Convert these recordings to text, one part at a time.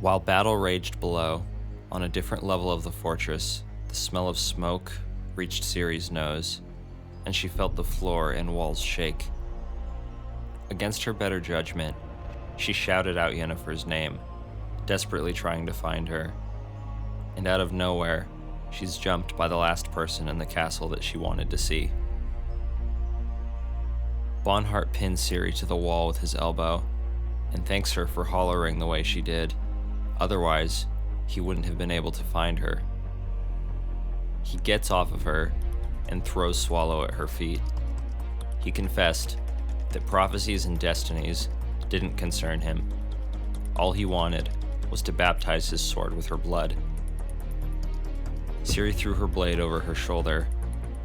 While battle raged below, on a different level of the fortress, the smell of smoke reached Ciri's nose, and she felt the floor and walls shake. Against her better judgment, she shouted out Yennefer's name, desperately trying to find her. And out of nowhere, she's jumped by the last person in the castle that she wanted to see. Bonhart pins Ciri to the wall with his elbow, and thanks her for hollering the way she did. Otherwise, he wouldn't have been able to find her. He gets off of her and throws Swallow at her feet. He confessed that prophecies and destinies didn't concern him. All he wanted was to baptize his sword with her blood. Ciri threw her blade over her shoulder,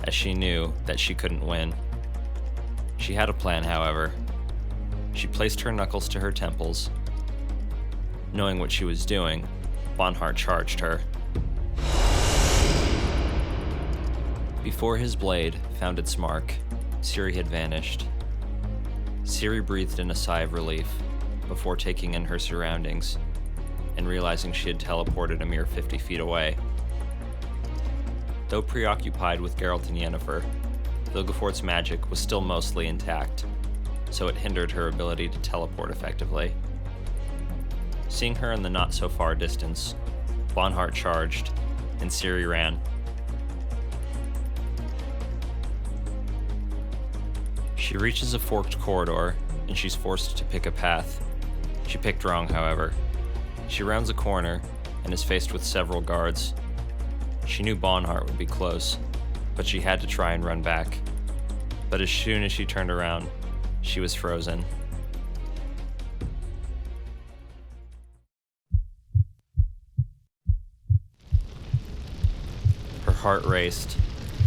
as she knew that she couldn't win. She had a plan, however. She placed her knuckles to her temples. Knowing what she was doing, Bonhart charged her. Before his blade found its mark, Ciri had vanished. Ciri breathed in a sigh of relief before taking in her surroundings and realizing she had teleported a mere 50 feet away. Though preoccupied with Geralt and Yennefer, Vilgefort's magic was still mostly intact, so it hindered her ability to teleport effectively. Seeing her in the not-so-far distance, Bonhart charged, and Ciri ran. She reaches a forked corridor, and she's forced to pick a path. She picked wrong, however. She rounds a corner, and is faced with several guards. She knew Bonhart would be close, but she had to try and run back. But as soon as she turned around, she was frozen. Her heart raced,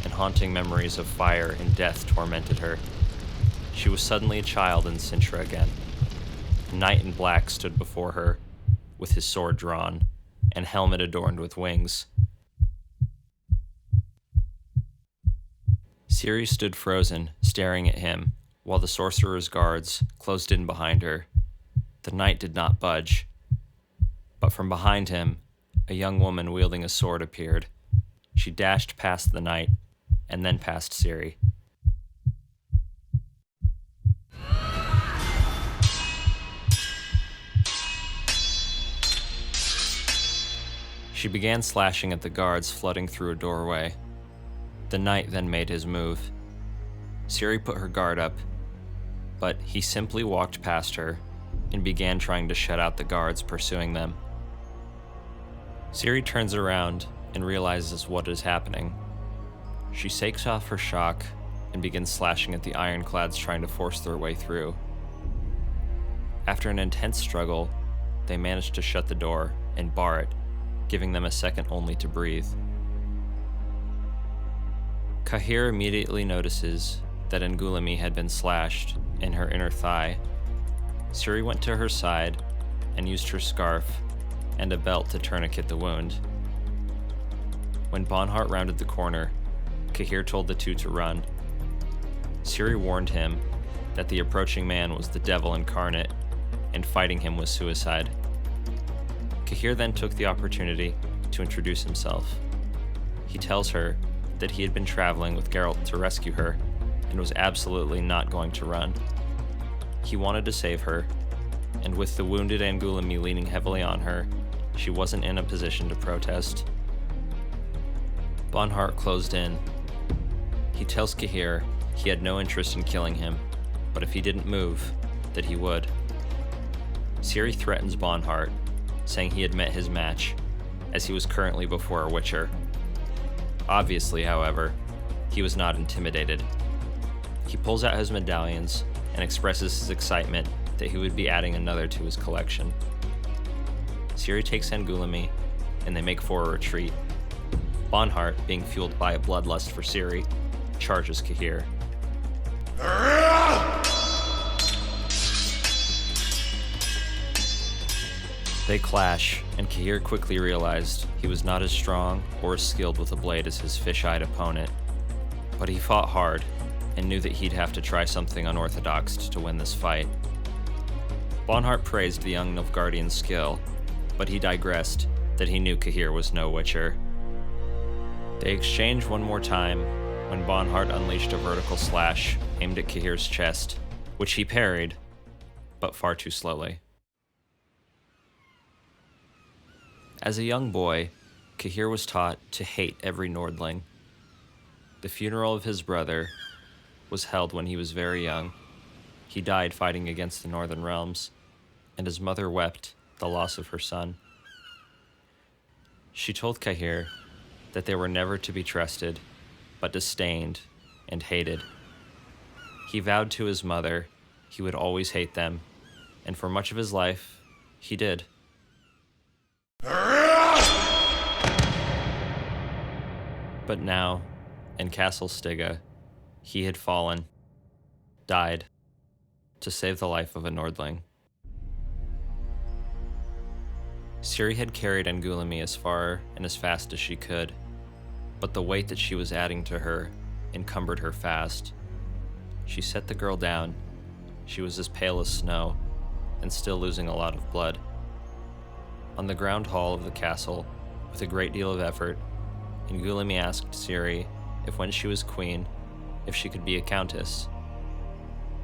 and haunting memories of fire and death tormented her. She was suddenly a child in Cintra again. A knight in black stood before her, with his sword drawn, and helmet adorned with wings. Ciri stood frozen, staring at him, while the sorcerer's guards closed in behind her. The knight did not budge. But from behind him, a young woman wielding a sword appeared. She dashed past the knight, and then past Ciri. She began slashing at the guards flooding through a doorway. The knight then made his move. Ciri put her guard up, but he simply walked past her and began trying to shut out the guards pursuing them. Ciri turns around and realizes what is happening. She shakes off her shock and begins slashing at the ironclads trying to force their way through. After an intense struggle, they manage to shut the door and bar it, giving them a second only to breathe. Cahir immediately notices that Angulami had been slashed in her inner thigh. Ciri went to her side and used her scarf and a belt to tourniquet the wound. When Bonhart rounded the corner, Cahir told the two to run. Ciri warned him that the approaching man was the devil incarnate, and fighting him was suicide. Cahir then took the opportunity to introduce himself. He tells her that he had been traveling with Geralt to rescue her, and was absolutely not going to run. He wanted to save her, and with the wounded Angulami leaning heavily on her, she wasn't in a position to protest. Bonhart closed in. He tells Cahir he had no interest in killing him, but if he didn't move, that he would. Ciri threatens Bonhart, saying he had met his match, as he was currently before a Witcher. Obviously, however, he was not intimidated. He pulls out his medallions and expresses his excitement that he would be adding another to his collection. Ciri takes Angulami, and they make for a retreat. Bonhart, being fueled by a bloodlust for Ciri, charges Cahir. They clash, and Cahir quickly realized he was not as strong or as skilled with a blade as his fish-eyed opponent. But he fought hard, and knew that he'd have to try something unorthodox to win this fight. Bonhart praised the young Nilfgaardian's skill, but he digressed that he knew Cahir was no witcher. They exchanged one more time when Bonhart unleashed a vertical slash aimed at Cahir's chest, which he parried, but far too slowly. As a young boy, Cahir was taught to hate every Nordling. The funeral of his brother was held when he was very young. He died fighting against the Northern Realms, and his mother wept the loss of her son. She told Cahir that they were never to be trusted, but disdained and hated. He vowed to his mother he would always hate them, and for much of his life, he did. But now, in Castle Stygia, he had fallen, died, to save the life of a Nordling. Ciri had carried Angoulême as far and as fast as she could, but the weight that she was adding to her encumbered her fast. She set the girl down. She was as pale as snow, and still losing a lot of blood. On the ground hall of the castle, with a great deal of effort, Angoulême asked Ciri if when she was queen, if she could be a countess.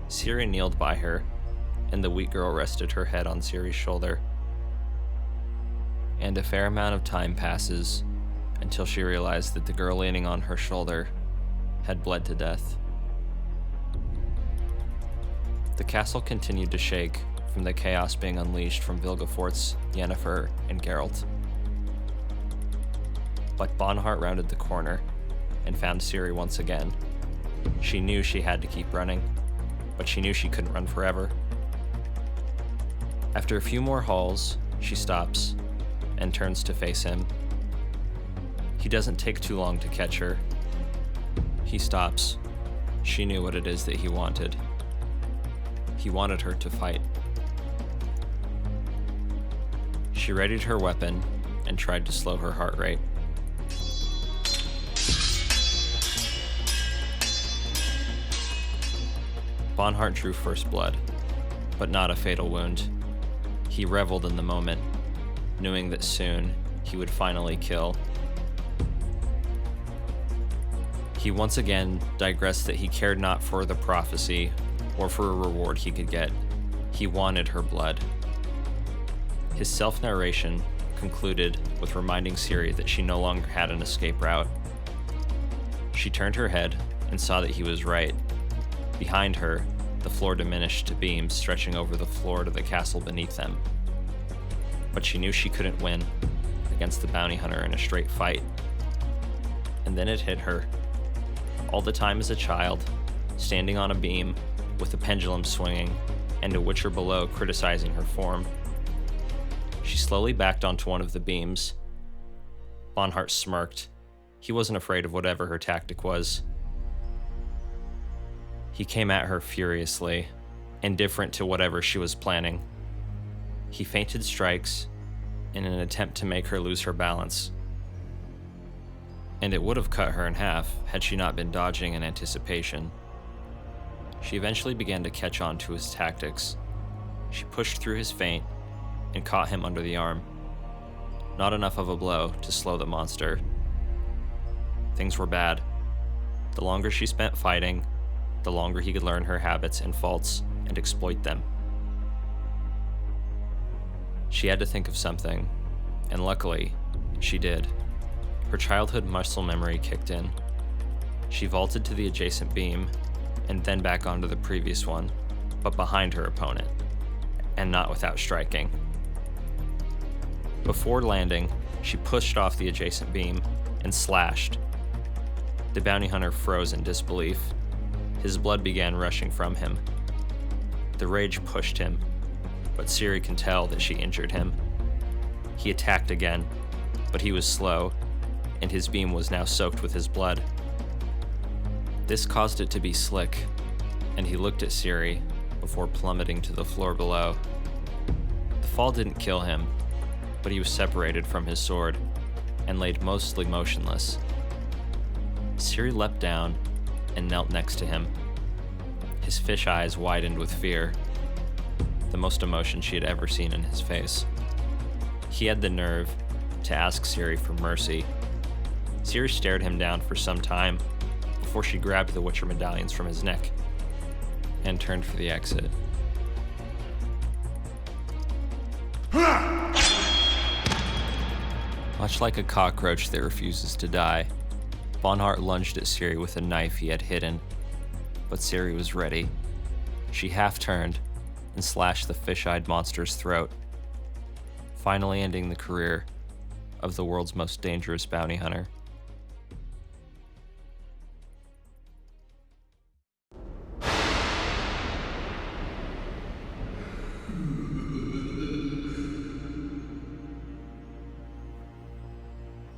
Ciri kneeled by her, and the weak girl rested her head on Ciri's shoulder. And a fair amount of time passes until she realized that the girl leaning on her shoulder had bled to death. The castle continued to shake from the chaos being unleashed from Vilgefortz, Yennefer, and Geralt. But Bonhart rounded the corner and found Ciri once again. She knew she had to keep running, but she knew she couldn't run forever. After a few more halls, she stops and turns to face him. He doesn't take too long to catch her. He stops. She knew what it is that he wanted. He wanted her to fight. She readied her weapon and tried to slow her heart rate. Bonhart drew first blood, but not a fatal wound. He reveled in the moment, knowing that soon he would finally kill. He once again digressed that he cared not for the prophecy or for a reward he could get. He wanted her blood. His self-narration concluded with reminding Ciri that she no longer had an escape route. She turned her head and saw that he was right. Behind her, the floor diminished to beams stretching over the floor to the castle beneath them. But she knew she couldn't win against the bounty hunter in a straight fight. And then it hit her. All the time as a child, standing on a beam, with the pendulum swinging, and a witcher below criticizing her form. She slowly backed onto one of the beams. Bonhart smirked. He wasn't afraid of whatever her tactic was. He came at her furiously, indifferent to whatever she was planning. He feinted strikes in an attempt to make her lose her balance. And it would have cut her in half had she not been dodging in anticipation. She eventually began to catch on to his tactics. She pushed through his feint and caught him under the arm. Not enough of a blow to slow the monster. Things were bad. The longer she spent fighting, the longer he could learn her habits and faults and exploit them. She had to think of something, and luckily, she did. Her childhood muscle memory kicked in. She vaulted to the adjacent beam, and then back onto the previous one, but behind her opponent, and not without striking. Before landing, she pushed off the adjacent beam and slashed. The bounty hunter froze in disbelief. His blood began rushing from him. The rage pushed him, but Ciri can tell that she injured him. He attacked again, but he was slow, and his beam was now soaked with his blood. This caused it to be slick, and he looked at Ciri before plummeting to the floor below. The fall didn't kill him, but he was separated from his sword and laid mostly motionless. Ciri leapt down and knelt next to him. His fish eyes widened with fear, the most emotion she had ever seen in his face. He had the nerve to ask Ciri for mercy. Ciri stared him down for some time before she grabbed the Witcher medallions from his neck and turned for the exit. Much like a cockroach that refuses to die, Bonhart lunged at Ciri with a knife he had hidden, but Ciri was ready. She half-turned and slashed the fish-eyed monster's throat, finally ending the career of the world's most dangerous bounty hunter.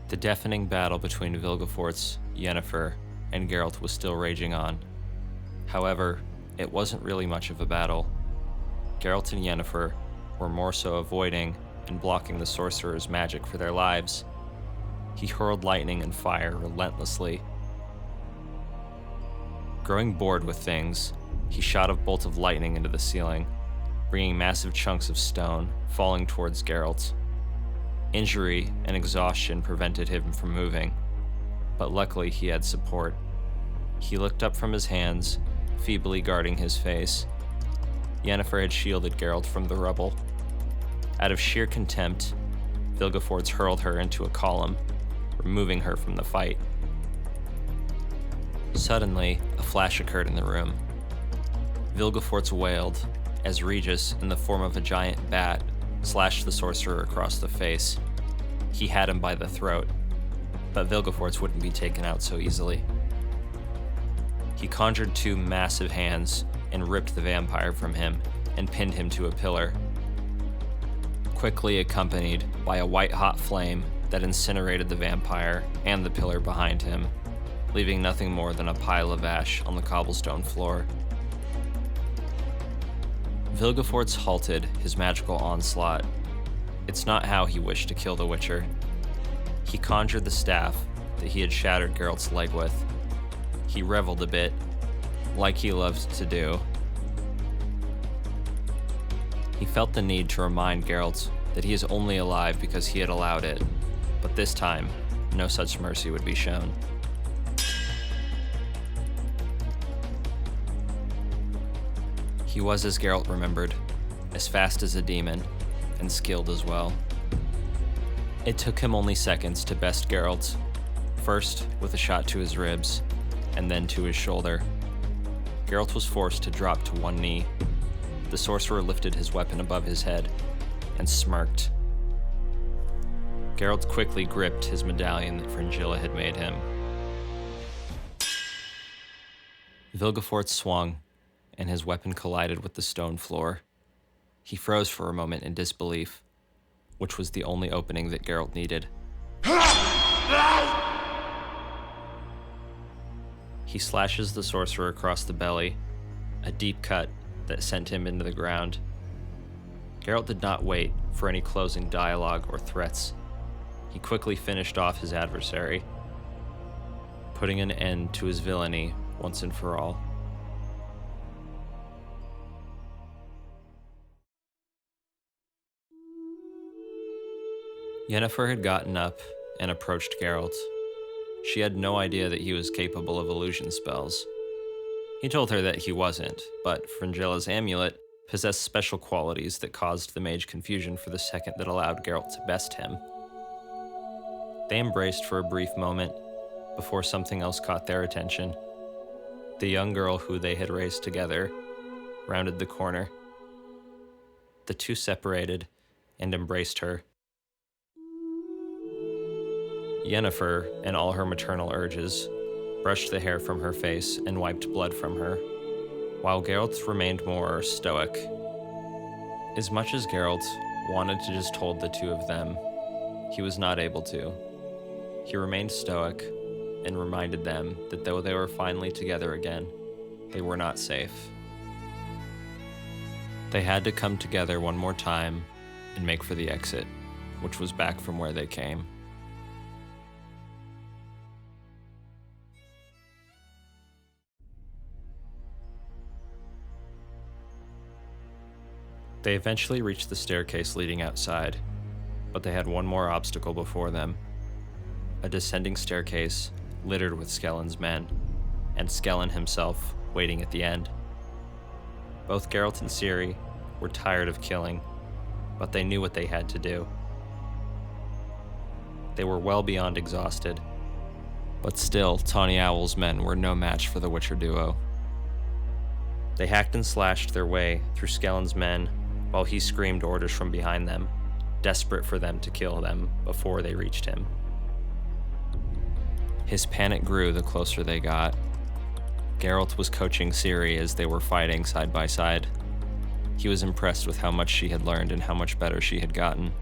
The deafening battle between Vilgefortz, Yennefer, and Geralt was still raging on. However, it wasn't really much of a battle. Geralt and Yennefer were more so avoiding and blocking the sorcerer's magic for their lives. He hurled lightning and fire relentlessly. Growing bored with things, he shot a bolt of lightning into the ceiling, bringing massive chunks of stone falling towards Geralt. Injury and exhaustion prevented him from moving, but luckily he had support. He looked up from his hands, feebly guarding his face. Yennefer had shielded Geralt from the rubble. Out of sheer contempt, Vilgefortz hurled her into a column, removing her from the fight. Suddenly, a flash occurred in the room. Vilgefortz wailed as Regis, in the form of a giant bat, slashed the sorcerer across the face. He had him by the throat, but Vilgefortz wouldn't be taken out so easily. He conjured two massive hands and ripped the vampire from him and pinned him to a pillar, quickly accompanied by a white-hot flame that incinerated the vampire and the pillar behind him, leaving nothing more than a pile of ash on the cobblestone floor. Vilgefortz halted his magical onslaught. It's not how he wished to kill the Witcher. He conjured the staff that he had shattered Geralt's leg with. He reveled a bit, like he loved to do. He felt the need to remind Geralt that he is only alive because he had allowed it, but this time, no such mercy would be shown. He was, as Geralt remembered, as fast as a demon, and skilled as well. It took him only seconds to best Geralt, first with a shot to his ribs, and then to his shoulder. Geralt was forced to drop to one knee. The sorcerer lifted his weapon above his head, and smirked. Geralt quickly gripped his medallion that Fringilla had made him. Vilgefortz swung, and his weapon collided with the stone floor. He froze for a moment in disbelief, which was the only opening that Geralt needed. He slashes the sorcerer across the belly, a deep cut that sent him into the ground. Geralt did not wait for any closing dialogue or threats. He quickly finished off his adversary, putting an end to his villainy once and for all. Yennefer had gotten up and approached Geralt. She had no idea that he was capable of illusion spells. He told her that he wasn't, but Fringilla's amulet possessed special qualities that caused the mage confusion for the second that allowed Geralt to best him. They embraced for a brief moment before something else caught their attention. The young girl who they had raised together rounded the corner. The two separated and embraced her. Yennefer, in all her maternal urges, brushed the hair from her face and wiped blood from her, while Geralt remained more stoic. As much as Geralt wanted to just hold the two of them, he was not able to. He remained stoic and reminded them that though they were finally together again, they were not safe. They had to come together one more time and make for the exit, which was back from where they came. They eventually reached the staircase leading outside. But they had one more obstacle before them. A descending staircase littered with Skellen's men, and Skellen himself waiting at the end. Both Geralt and Ciri were tired of killing, but they knew what they had to do. They were well beyond exhausted, but still Tawny Owl's men were no match for the Witcher duo. They hacked and slashed their way through Skellen's men while he screamed orders from behind them, desperate for them to kill them before they reached him. His panic grew the closer they got. Geralt was coaching Ciri as they were fighting side by side. He was impressed with how much she had learned and how much better she had gotten.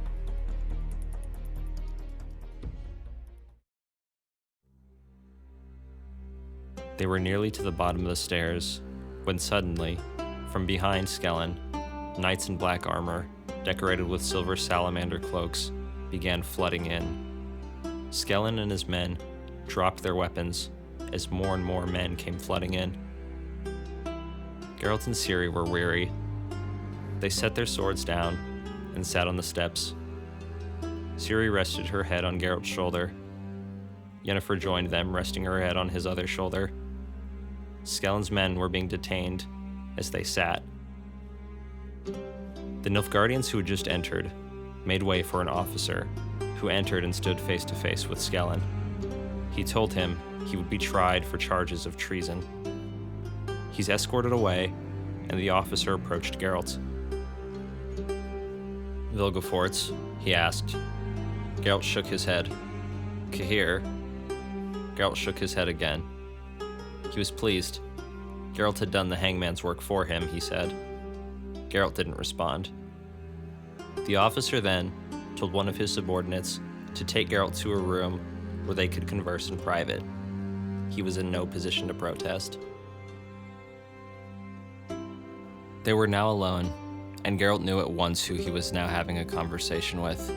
They were nearly to the bottom of the stairs when suddenly, from behind Skellen, knights in black armor, decorated with silver salamander cloaks, began flooding in. Skellen and his men dropped their weapons as more and more men came flooding in. Geralt and Ciri were weary. They set their swords down and sat on the steps. Ciri rested her head on Geralt's shoulder. Yennefer joined them, resting her head on his other shoulder. Skellen's men were being detained as they sat. The Nilfgaardians who had just entered made way for an officer who entered and stood face to face with Skellen. He told him he would be tried for charges of treason. He's escorted away, and the officer approached Geralt. "Vilgefortz?" he asked. Geralt shook his head. "Cahir?" Geralt shook his head again. He was pleased. Geralt had done the hangman's work for him, he said. Geralt didn't respond. The officer then told one of his subordinates to take Geralt to a room where they could converse in private. He was in no position to protest. They were now alone, and Geralt knew at once who he was now having a conversation with.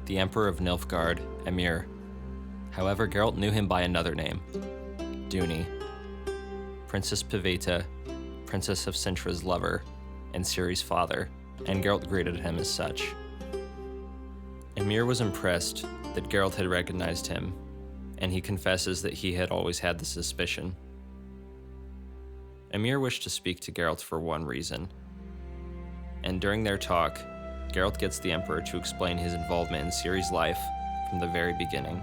The Emperor of Nilfgaard, Emhyr. However, Geralt knew him by another name, Duny. Princess Pavita, Princess of Cintra's lover, and Ciri's father, and Geralt greeted him as such. Emhyr was impressed that Geralt had recognized him, and he confesses that he had always had the suspicion. Emhyr wished to speak to Geralt for one reason, and during their talk, Geralt gets the Emperor to explain his involvement in Ciri's life from the very beginning.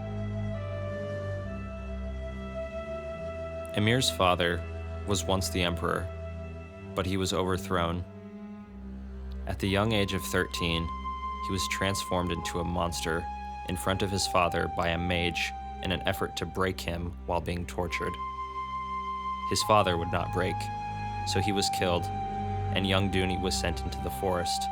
Emhyr's father was once the Emperor, but he was overthrown. At the young age of 13, he was transformed into a monster in front of his father by a mage in an effort to break him while being tortured. His father would not break, so he was killed, and young Duny was sent into the forest.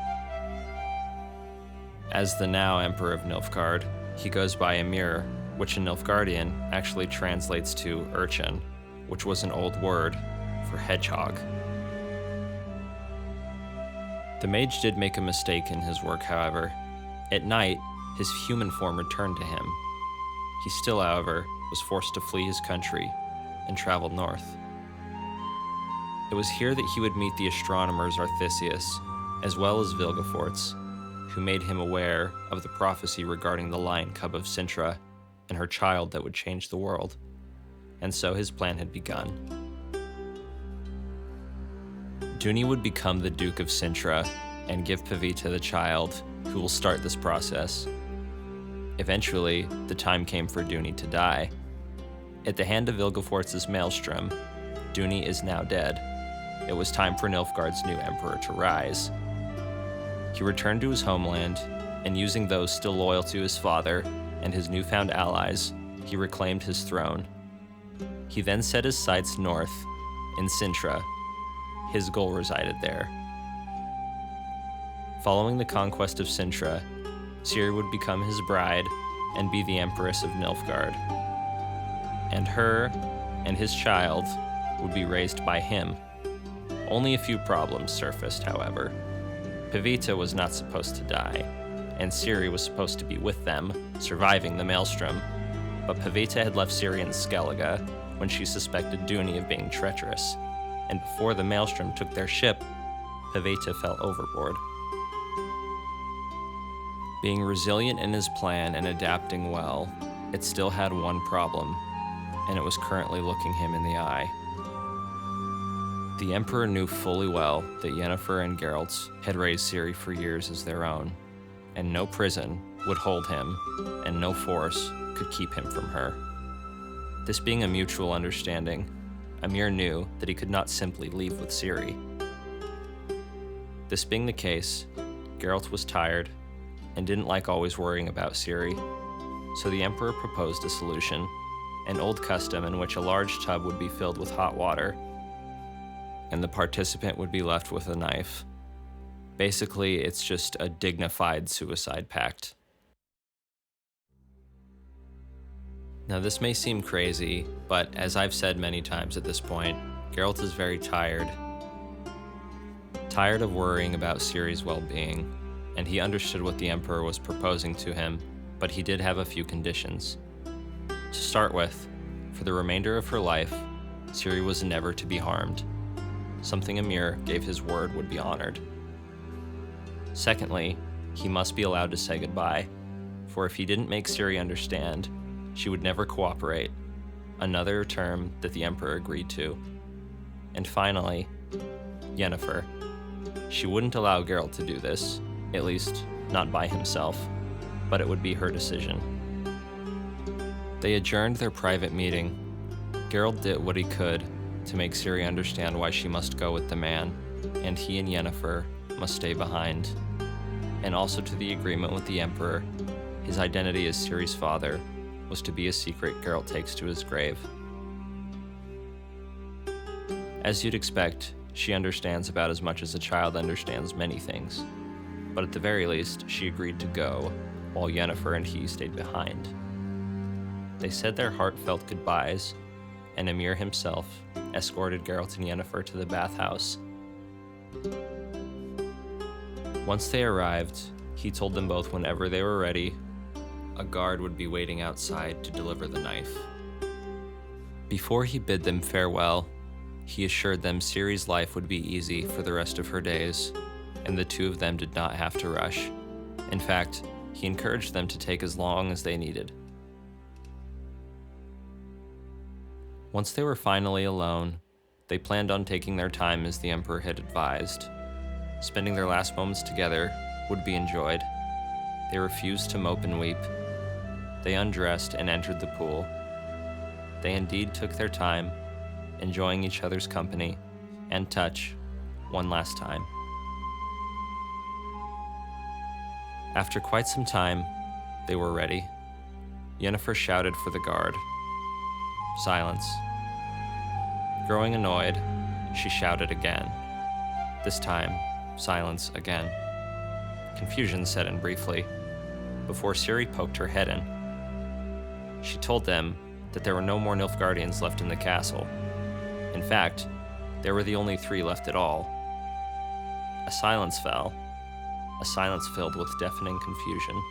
As the now Emperor of Nilfgaard, he goes by Emhyr, which in Nilfgaardian actually translates to urchin, which was an old word for hedgehog. The mage did make a mistake in his work, however. At night, his human form returned to him. He still, however, was forced to flee his country and traveled north. It was here that he would meet the astronomers Arthisius, as well as Vilgefortz, who made him aware of the prophecy regarding the lion cub of Cintra and her child that would change the world. And so his plan had begun. Duny would become the Duke of Cintra and give Pavita the child who will start this process. Eventually, the time came for Duny to die. At the hand of Vilgefortz's maelstrom, Duny is now dead. It was time for Nilfgaard's new emperor to rise. He returned to his homeland, and using those still loyal to his father and his newfound allies, he reclaimed his throne. He then set his sights north, in Cintra. His goal resided there. Following the conquest of Cintra, Ciri would become his bride and be the Empress of Nilfgaard. And her and his child would be raised by him. Only a few problems surfaced, however. Pavita was not supposed to die, and Ciri was supposed to be with them, surviving the maelstrom. But Pavita had left Ciri in Skellige when she suspected Duny of being treacherous, and before the maelstrom took their ship, Pavita fell overboard. Being resilient in his plan and adapting well, it still had one problem, and it was currently looking him in the eye. The Emperor knew fully well that Yennefer and Geralt had raised Ciri for years as their own, and no prison would hold him, and no force could keep him from her. This being a mutual understanding, Emhyr knew that he could not simply leave with Ciri. This being the case, Geralt was tired and didn't like always worrying about Ciri, so the Emperor proposed a solution, an old custom in which a large tub would be filled with hot water, and the participant would be left with a knife. Basically, it's just a dignified suicide pact. Now, this may seem crazy, but as I've said many times at this point, Geralt is very tired. Tired of worrying about Ciri's well-being, and he understood what the Emperor was proposing to him, but he did have a few conditions. To start with, for the remainder of her life, Ciri was never to be harmed, something Emhyr gave his word would be honored. Secondly, he must be allowed to say goodbye, for if he didn't make Ciri understand, she would never cooperate, another term that the Emperor agreed to. And finally, Yennefer. She wouldn't allow Geralt to do this, at least not by himself, but it would be her decision. They adjourned their private meeting. Geralt did what he could to make Ciri understand why she must go with the man, and he and Yennefer must stay behind. And also to the agreement with the Emperor, his identity as Ciri's father was to be a secret Geralt takes to his grave. As you'd expect, she understands about as much as a child understands many things, but at the very least, she agreed to go, while Yennefer and he stayed behind. They said their heartfelt goodbyes, and Emhyr himself escorted Geralt and Yennefer to the bathhouse. Once they arrived, he told them both whenever they were ready, a guard would be waiting outside to deliver the knife. Before he bid them farewell, he assured them Ciri's life would be easy for the rest of her days, and the two of them did not have to rush. In fact, he encouraged them to take as long as they needed. Once they were finally alone, they planned on taking their time as the Emperor had advised. Spending their last moments together would be enjoyed. They refused to mope and weep. They undressed and entered the pool. They indeed took their time, enjoying each other's company and touch one last time. After quite some time, they were ready. Yennefer shouted for the guard. Silence. Growing annoyed, she shouted again. This time, silence again. Confusion set in briefly, before Ciri poked her head in. She told them that there were no more Nilfgaardians left in the castle. In fact, there were the only 3 left at all. A silence fell, a silence filled with deafening confusion.